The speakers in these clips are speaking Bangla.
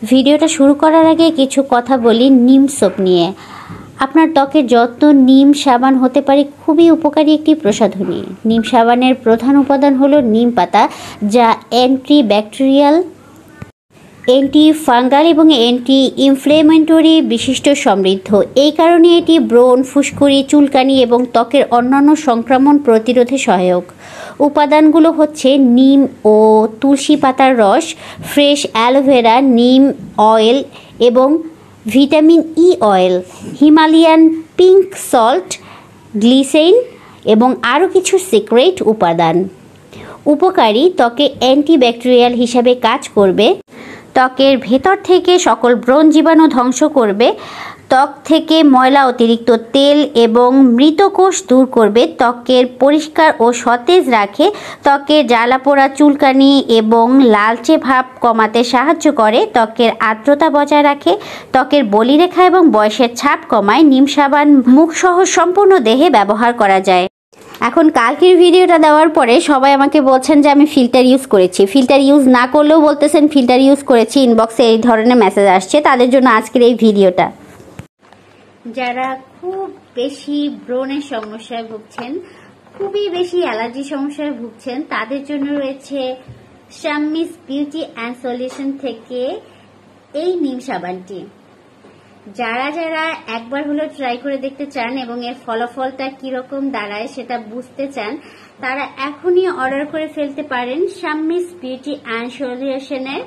ভিডিওটা শুরু করার আগে কিছু কথা বলি নিম সোপ নিয়ে। আপনার ত্বকের যত্ন নিম সাবান হতে পারে খুবই উপকারী একটি প্রসাধনী। নিম সাবানের প্রধান উপাদান হলো নিম পাতা, যা অ্যান্টিব্যাকটেরিয়াল, অ্যান্টি ফাঙ্গাল এবং অ্যান্টি ইনফ্লেমেটরি বিশিষ্ট সমৃদ্ধ। এই কারণে এটি ব্রণ, ফুসকুড়ি, চুলকানি এবং ত্বকের অন্যান্য সংক্রমণ প্রতিরোধে সহায়ক। উপাদানগুলো হচ্ছে নিম ও তুলসী পাতার রস, ফ্রেশ অ্যালোভেরা, নিম অয়েল এবং vitamin E oil, Himalayan pink salt, glycerin এবং আরও কিছু সিক্রেট উপাদান। উপকারী, ত্বকে অ্যান্টিব্যাকটেরিয়াল হিসাবে কাজ করবে, ত্বকের ভেতর থেকে সকল ব্রণ জীবাণু ধ্বংস করবে, ত্বক থেকে ময়লা, অতিরিক্ত তেল এবং মৃত কোষ দূর করবে, ত্বকের পরিষ্কার ও সতেজ রাখে, ত্বকের জ্বালাপোড়া, চুলকানি এবং লালচে ভাব কমাতে সাহায্য করে, ত্বকের আর্দ্রতা বজায় রাখে, ত্বকের বলিরেখা এবং বয়সের ছাপ কমায়। নিম সাবান মুখসহ সম্পূর্ণ দেহে ব্যবহার করা যায়। এখন কালকের ভিডিওটা দেওয়ার পরে সবাই আমাকে বলছেন যে আমি ফিল্টার ইউজ করেছি, ফিল্টার ইউজ না করলেও বলতেছেন ফিল্টার ইউজ করেছি, ইনবক্সে এই ধরনের মেসেজ আসছে। তাদের জন্য আজকের এই ভিডিওটা। যারা খুব বেশি ব্রণের সমস্যায় ভুগছেন, খুবই বেশি অ্যালার্জি সমস্যায় ভুগছেন, তাদের জন্য রয়েছে শাম্মিস বিউটি অ্যান্ড সলিউশন থেকে এই নিম সাবানটি। যারা যারা একবার হলো ট্রাই করে দেখতে চান এবং এর ফলাফলটা কিরকম দাঁড়ায় সেটা বুঝতে চান, তারা এখনই অর্ডার করে ফেলতে পারেন শাম্মিস বিউটি অ্যান্ড সলিউশনের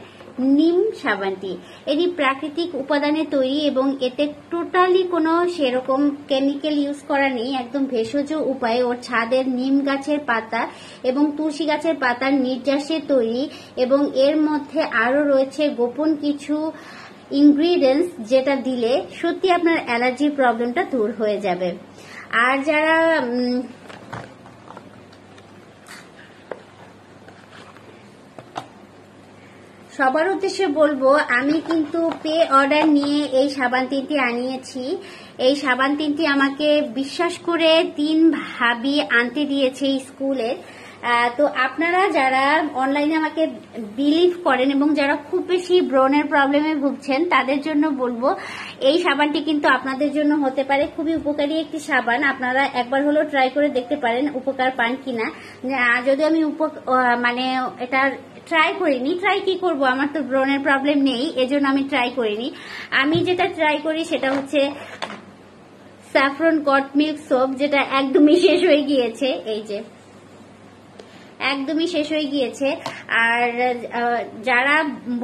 নিম সাবানটি। এটি প্রাকৃতিক উপাদানে তৈরি এবং এতে টোটালি কোনো সেরকম কেমিক্যাল ইউজ করা নেই। একদম ভেষজ উপায়ে ওর ছাদের নিম গাছের পাতা এবং তুলসী গাছের পাতার নির্যাসে তৈরি এবং এর মধ্যে আরো রয়েছে গোপন কিছু ইনগ্রিডিয়েন্টস, যেটা দিলে সত্যি আপনার অ্যালার্জির প্রবলেমটা দূর হয়ে যাবে। আর যারা সবার উদ্দেশ্যে বলবো, আমি কিন্তু পে অর্ডার নিয়ে এই সাবান তিনটি আনিয়েছি। এই সাবান তিনটি আমাকে বিশ্বাস করে 3 ভাবি আনতে দিয়েছে স্কুলে। তো আপনারা যারা অনলাইনে আমাকে বিলিভ করেন এবং যারা খুব বেশি ব্রণের প্রবলেমে ভুগছেন, তাদের জন্য বলবো এই সাবানটি কিন্তু আপনাদের জন্য হতে পারে খুবই উপকারী একটি সাবান। আপনারা একবার হলেও ট্রাই করে দেখতে পারেন উপকার পান কিনা। যদি আমি মানে এটা ট্রাই করিনি, ট্রাই কি করব, আমার তো ব্রণের প্রবলেম নেই, এজন্য আমি ট্রাই করিনি। আমি যেটা ট্রাই করি সেটা হচ্ছে স্যাফরন গট মিল্ক সোপ, যেটা একদমই শেষ হয়ে গিয়েছে। এই যে একদমই শেষ হয়ে গিয়েছে। আর যারা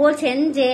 বলছেন যে